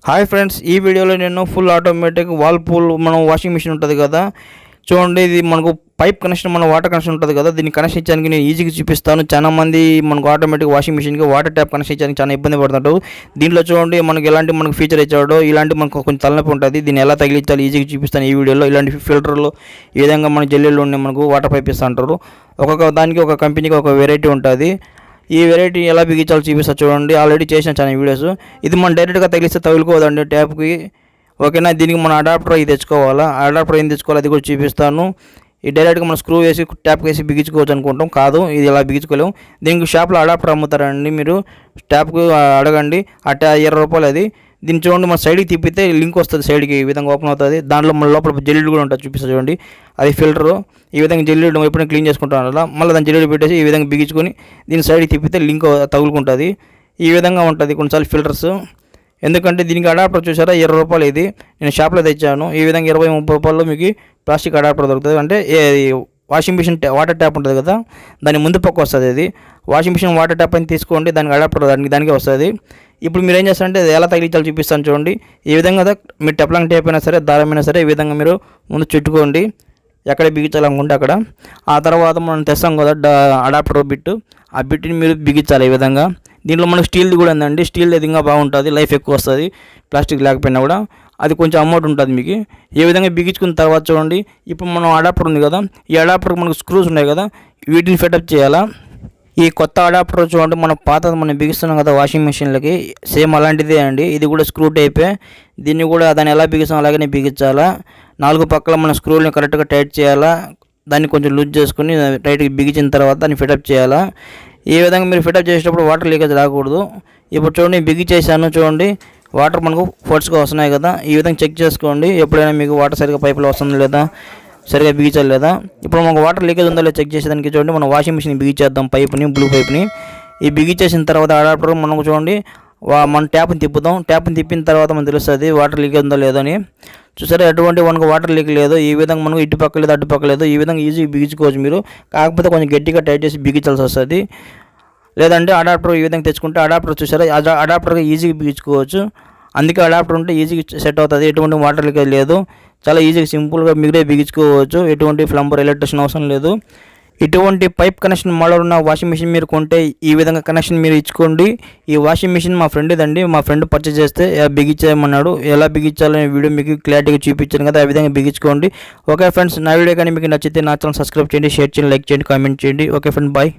Hi friends, ఈ వీడియోలో నేను ఫుల్ ఆటోమేటిక్ వాల్పూల్ మనం వాషింగ్ మిషన్ ఉంటుంది కదా, చూడండి. ఇది మనకు పైప్ కనెక్షన్, మన వాటర్ కనెక్షన్ ఉంటుంది కదా, దీన్ని కనెక్షన్ ఇచ్చడానికి నేను ఈజీగా చూపిస్తాను. చాలా మంది మనకు ఆటోమేటిక్ వాషింగ్ మిషన్కి వాటర్ ట్యాప్ కనెక్షన్ ఇచ్చడానికి చాలా ఇబ్బంది పడుతుంటారు. దీంట్లో చూడండి మనకు ఎలాంటి మనకు ఫీచర్ ఇచ్చాడో, ఇలాంటి మనకు కొంచెం తలనొప్పి ఉంటుంది. దీన్ని ఎలా తగిలించాలి ఈజీగా చూపిస్తాను ఈ వీడియోలో. ఇలాంటి ఫిల్టర్లు ఈ విధంగా మన జల్లెల్లో ఉండే మనకు వాటర్ పైప్ ఇస్తూ ఉంటారు. ఒక్కొక్క దానికి ఒక కంపెనీకి ఒక వెరైటీ ఉంటుంది. ఈ వెరైటీ ఎలా బిగించాలో చూపిస్తా చూడండి. ఆల్రెడీ చేసిన చాలా వీడియోస్. ఇది మనం డైరెక్ట్గా తగిలిస్తే తగులుకోదండి ట్యాప్కి, ఓకేనా. దీనికి మన అడాప్టర్ ఇది తెచ్చుకోవాలా. అడాప్టర్ ఏం తెచ్చుకోవాలి అది కూడా చూపిస్తాను. ఈ డైరెక్ట్గా మనం స్క్రూ వేసి ట్యాప్ వేసి బిగించుకోవచ్చు అనుకుంటాం, కాదు, ఇది ఇలా బిగించుకోలేము. దీనికి షాప్లో అడాప్టర్ అమ్ముతారండి, మీరు ట్యాప్కు అడగండి. ₹20 అది. దీన్ని చూడండి, మన సైడ్కి తిప్పితే లింక్ వస్తుంది, సైడ్కి ఈ విధంగా ఓపెన్ అవుతుంది. దాంట్లో మన లోపల జల్లెడు కూడా ఉంటుంది, చూపిస్తుంది చూడండి. అది ఫిల్టరు. ఈ విధంగా జల్లెడు ఎప్పుడైనా క్లీన్ చేసుకుంటాం అలా, మళ్ళీ దాన్ని జల్లెడు పెట్టేసి ఈ విధంగా బిగించుకొని దీన్ని సైడ్కి తిప్పితే లింక్ తగులుకుంటుంది. ఈ విధంగా ఉంటుంది కొన్నిసార్లు ఫిల్టర్స్. ఎందుకంటే దీనికి అడాప్టర్ చూసారా, ₹20 ఇది. నేను షాప్లో తెచ్చాను. ఈ విధంగా ₹20-30 మీకు ప్లాస్టిక్ అడాప్టర్ దొరుకుతుంది. అంటే వాషింగ్ మిషన్ వాటర్ ట్యాప్ ఉంటుంది కదా, దాని ముందు పక్క వస్తుంది. ఇది వాషింగ్ మిషన్ వాటర్ ట్యాప్ అని తీసుకోండి, దానికి అడాప్టర్ దానికే వస్తుంది. ఇప్పుడు మీరు ఏం చేస్తారంటే అది ఎలా తగిలించాలో చూపిస్తాను చూడండి. ఈ విధంగా మీరు టెప్లాంగ్ టేప్ అయినా సరే, దారమైనా సరే, ఈ విధంగా మీరు ముందు చుట్టుకోండి ఎక్కడ బిగించాలనుకుంటే అక్కడ. ఆ తర్వాత మనం తెస్తాం కదా అడాప్టర్ బిట్, ఆ బిట్ని మీరు బిగించాలి ఈ విధంగా. దీంట్లో మనకు స్టీల్ది కూడా ఉందండి. స్టీల్ది ఇంకా బాగుంటుంది, లైఫ్ ఎక్కువ వస్తుంది. ప్లాస్టిక్ లేకపోయినా కూడా అది కొంచెం అమౌంట్ ఉంటుంది మీకు. ఏ విధంగా బిగించుకున్న తర్వాత చూడండి, ఇప్పుడు మనం అడాప్టర్ ఉంది కదా, ఈ అడాప్టర్కి మనకు స్క్రూస్ ఉన్నాయి కదా, వీటిని ఫిటప్ చేయాలా. ఈ కొత్త అడాప్టర్ చూడండి, మనం మనం బిగిస్తున్నాం కదా వాషింగ్ మిషన్లకి, సేమ్ అలాంటిదే అండి. ఇది కూడా స్క్రూ టైపే. దీన్ని కూడా దాన్ని ఎలా బిగిస్తాం అలాగనే బిగించాలా. 4 పక్కల మన స్క్రూని కరెక్ట్గా టైట్ చేయాలా. దాన్ని కొంచెం లూజ్ చేసుకుని టైట్గా బిగించిన తర్వాత దాన్ని ఫిటప్ చేయాలా. ఈ విధంగా మీరు ఫిటప్ చేసేటప్పుడు వాటర్ లీకేజ్ రాకూడదు. ఇప్పుడు చూడండి బిగించేసాను చూడండి, వాటర్ మనకు ఫోర్స్గా వస్తున్నాయి కదా. ఈ విధంగా చెక్ చేసుకోండి, ఎప్పుడైనా మీకు వాటర్ సరిగ్గా పైపులో వస్తుందా లేదా, సరిగా బిగించాలి లేదా. ఇప్పుడు మనకు వాటర్ లీకేజ్ ఉందో లేదా చెక్ చేసేదానికి చూడండి, మనం వాషింగ్ మిషన్ బిగించేద్దాం పైప్ని, బ్లూ పైప్ని. ఈ బిగించేసిన తర్వాత అడాప్టర్ మనకు చూడండి, మన ట్యాప్ని తిప్పుదాం. ట్యాప్ని తిప్పిన తర్వాత మనకు తెలుస్తుంది వాటర్ లీకేజ్ ఉందో లేదో అని. చూసారా, ఎటువంటి మనకు వాటర్ లీక్ లేదు. ఈ విధంగా మనకు ఇటు పక్క లేదు, అటు పక్క లేదు. ఈ విధంగా ఈజీగా బిగించుకోవచ్చు మీరు. కాకపోతే కొంచెం గట్టిగా టైట్ చేసి బిగించాల్సి వస్తుంది. లేదంటే అడాప్టర్ ఈ విధంగా తెచ్చుకుంటే అడాప్టర్ చూసారా, అడాప్టర్గా ఈజీగా బిగించుకోవచ్చు. అందుకే అడాప్టర్ ఉంటే ఈజీగా సెట్ అవుతుంది. ఎటువంటి వాటర్ లీకేజ్ లేదు. చాలా ఈజీగా సింపుల్గా మీరే బిగించుకోవచ్చు. ఎటువంటి ప్లంబర్, ఎలక్ట్రిషియన్ అవసరం లేదు. ఇటువంటి పైప్ కనెక్షన్ మోడల్ ఉన్న వాషింగ్ మిషన్ మీరు కొంటే ఈ విధంగా కనెక్షన్ మీరు ఇచ్చుకోండి. ఈ వాషింగ్ మిషన్ మా ఫ్రెండ్దండి. మా ఫ్రెండ్ పర్చేజ్ చేస్తే బిగించేయమన్నాడు. ఎలా బిగించాలనే వీడియో మీకు క్లారిటీగా చూపించాను కదా, ఆ విధంగా బిగించుకోండి. ఓకే ఫ్రెండ్స్, నా వీడియో కానీ మీకు నచ్చితే నా ఛానల్ సబ్స్క్రైబ్ చేయండి, షేర్ చేయండి, లైక్ చేయండి, కామెంట్ చేయండి. Okay friend, bye.